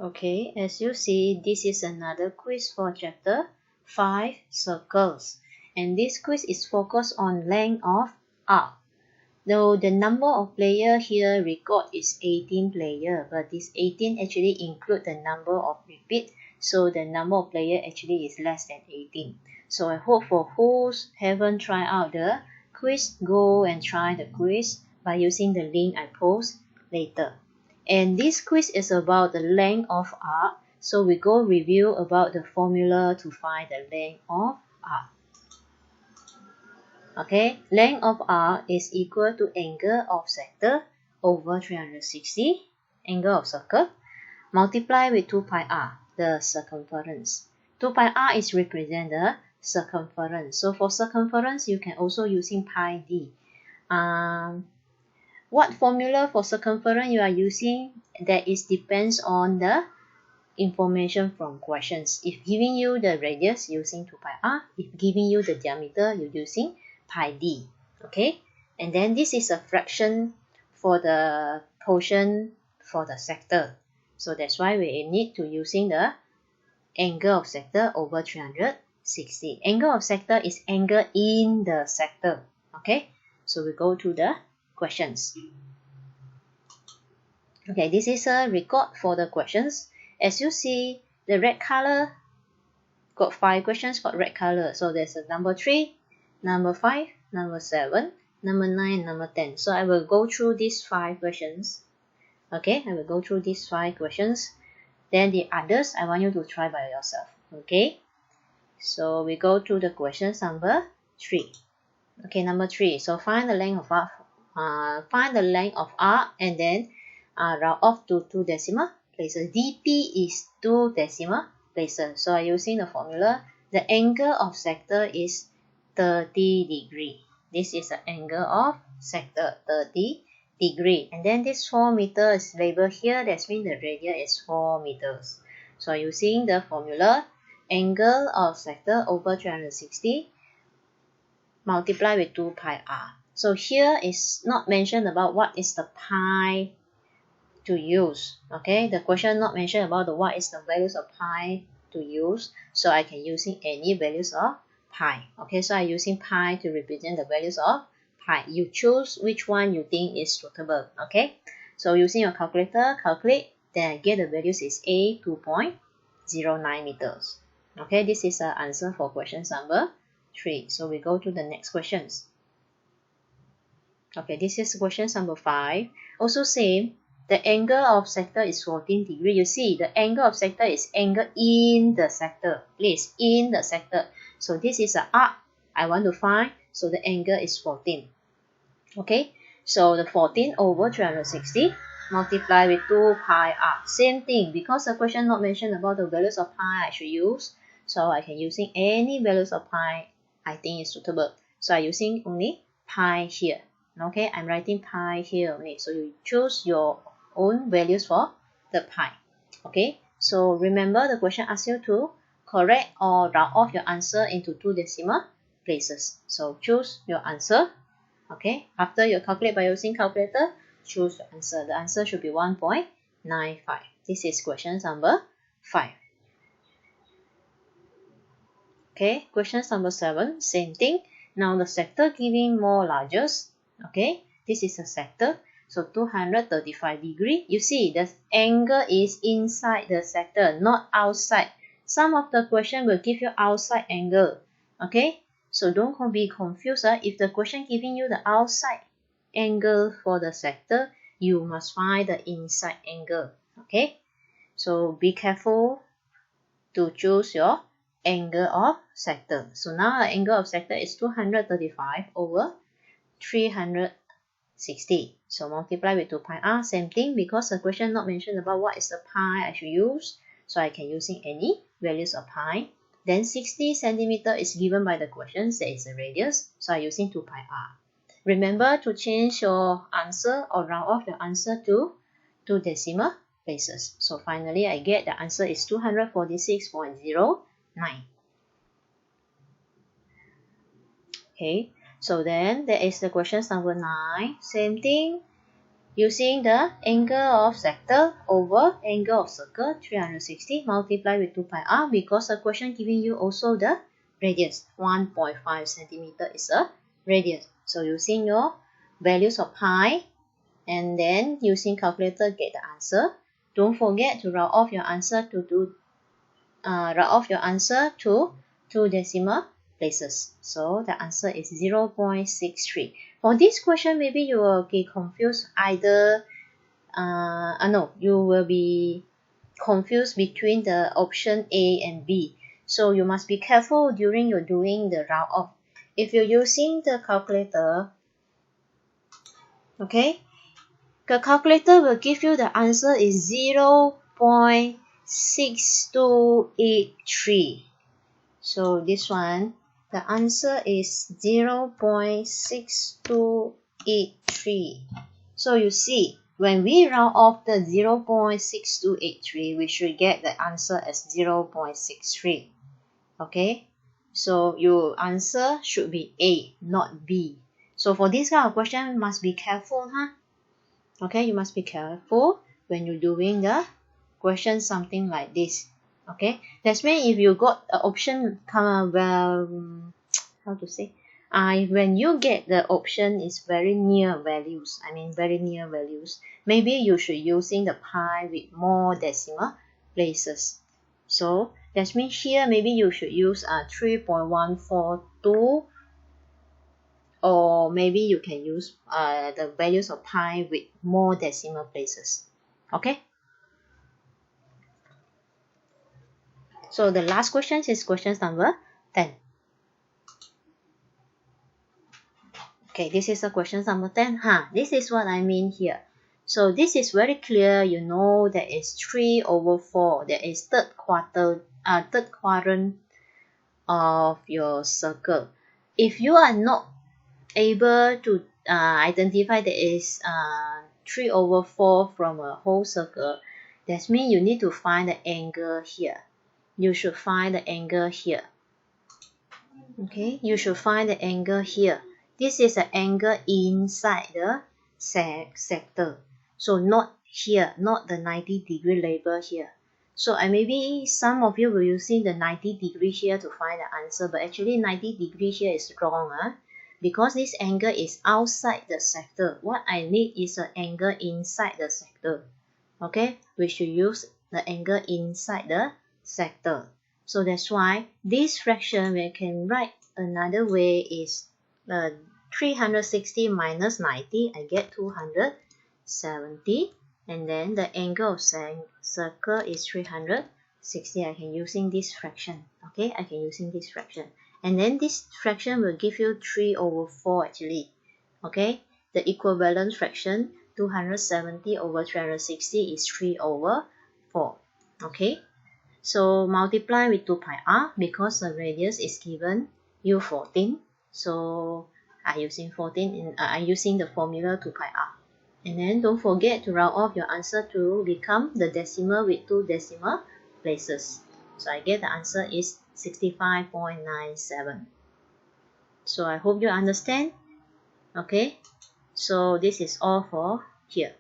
Okay, as you see, this is another quiz for chapter 5 circles. And this quiz is focused on length of arc. Though the number of player here record is 18 player, but this 18 actually include the number of repeat, so the number of player actually is less than 18. So I hope for who haven't tried out the quiz, go and try the quiz by using the link I post later. And this quiz is about the length of arc, so we go review about the formula to find the length of arc. Okay, length of arc is equal to angle of sector over 360, angle of circle, multiply with 2 pi r, the circumference. 2 pi r is represent the circumference. So for circumference, you can also using pi d. What formula for circumference you are using? That is depends on the information from questions. If giving you the radius, using 2 pi r. If giving you the diameter, you're using pi d. Okay, and then this is a fraction for the portion for the sector. So that's why we need to using the angle of sector over 360. Angle of sector is angle in the sector. Okay, so we go to the questions. Okay, this is a record for the questions. As you see, the red color got 5 questions, got red color. So there's a number 3, number 5, number 7, number 9, number 10. So I will go through these 5 questions. Okay, I will go through these 5 questions. Then the others, I want you to try by yourself. Okay, so we go to the questions number 3. Okay, number 3. So find the length of arc. Find the length of arc and then round off to 2 decimal places. dp is 2 decimal places. So I'm using the formula. The angle of sector is 30 degree. This is the angle of sector, 30 degree. And then this 4 meters is labeled here. That means the radius is 4 meters. So using the formula, angle of sector over 360 multiply with 2 pi r. So here is not mentioned about what is the pi to use. Okay, the question not mentioned about the what is the values of pi to use. So I can using any values of pi. Okay, so I'm using pi to represent the values of pi. You choose which one you think is suitable. Okay, so using your calculator, calculate, then I get the values is A 2.09 meters. Okay, this is the answer for question number 3. So we go to the next questions. Okay, this is question number 5. Also same, the angle of sector is 14 degree. You see, the angle of sector is angle in the sector. Please, in the sector. So this is an arc I want to find. So the angle is 14. Okay, so the 14 over 360 multiply with 2 pi r. Same thing, because the question not mentioned about the values of pi I should use. So I can using any values of pi I think is suitable. So I'm using only pi here. Okay, I'm writing pi here only. So you choose your own values for the pi. Okay, so remember the question asks you to correct or round off your answer into 2 decimal places. So choose your answer. Okay, after you calculate by using calculator, choose your answer. The answer should be 1.95. This is question number 5. Okay, question number 7, same thing. Now the sector giving more largest. Okay, this is a sector. So 235 degree. You see, the angle is inside the sector, not outside. Some of the question will give you outside angle. Okay, so don't be confused. If the question giving you the outside angle for the sector, you must find the inside angle. Okay, so be careful to choose your angle of sector. So now the angle of sector is 235 over 360. So multiply with 2 pi r. Same thing, because the question not mentioned about what is the pi I should use. So I can using any values of pi. Then 60 centimeter is given by the questions. That is the radius. So I'm using 2 pi r. Remember to change your answer or round off your answer to 2 decimal places. So finally I get the answer is 246.09. Okay, so then there is the question number 9. Same thing. using the angle of sector over angle of circle 360 multiply with 2 pi r, because the question giving you also the radius. 1.5 centimeter is a radius. So using your values of pi and then using calculator get the answer. Don't forget to round off your answer to two decimal places. So the answer is 0.63. For this question, maybe you will be confused either, you will be confused between the option A and B. So you must be careful during you're doing the round off. If you're using the calculator, okay, the calculator will give you the answer is 0.6283. So this one, the answer is 0.6283. So you see, when we round off the 0.6283, we should get the answer as 0.63. Okay, so your answer should be A, not B. So for this kind of question, must be careful, huh? Okay, you must be careful when you're doing the question something like this. Okay, that's mean if you got an option how to say, when you get the option is very near values, very near values, maybe you should using the pi with more decimal places. So that means here maybe you should use 3.142, or maybe you can use the values of pi with more decimal places. Okay, so the last question is question number 10. Okay, this is the question number 10. This is what I mean here. So this is very clear. You know that is 3 over 4. That is third quadrant of your circle. If you are not able to identify that is 3 over 4 from a whole circle, that means you need to find the angle here. You should find the angle here. Okay, you should find the angle here. This is an angle inside the sector. So not here, not the 90-degree label here. So maybe some of you will using the 90 degree here to find the answer, but actually 90 degree here is wrong, because this angle is outside the sector. What I need is an angle inside the sector. Okay, we should use the angle inside the sector. So that's why this fraction we can write another way is 360 minus 90, I get 270, and then the angle of circle is 360. I can using this fraction. Okay, I can using this fraction, and then this fraction will give you 3 over 4 actually. Okay, the equivalent fraction 270 over 360 is 3 over 4. Okay, so multiply with 2 pi r, because the radius is given you 14. So I'm using 14 I'm using the formula 2 pi r. And then don't forget to round off your answer to become the decimal with 2 decimal places. So I get the answer is 65.97. So I hope you understand. Okay, so this is all for here.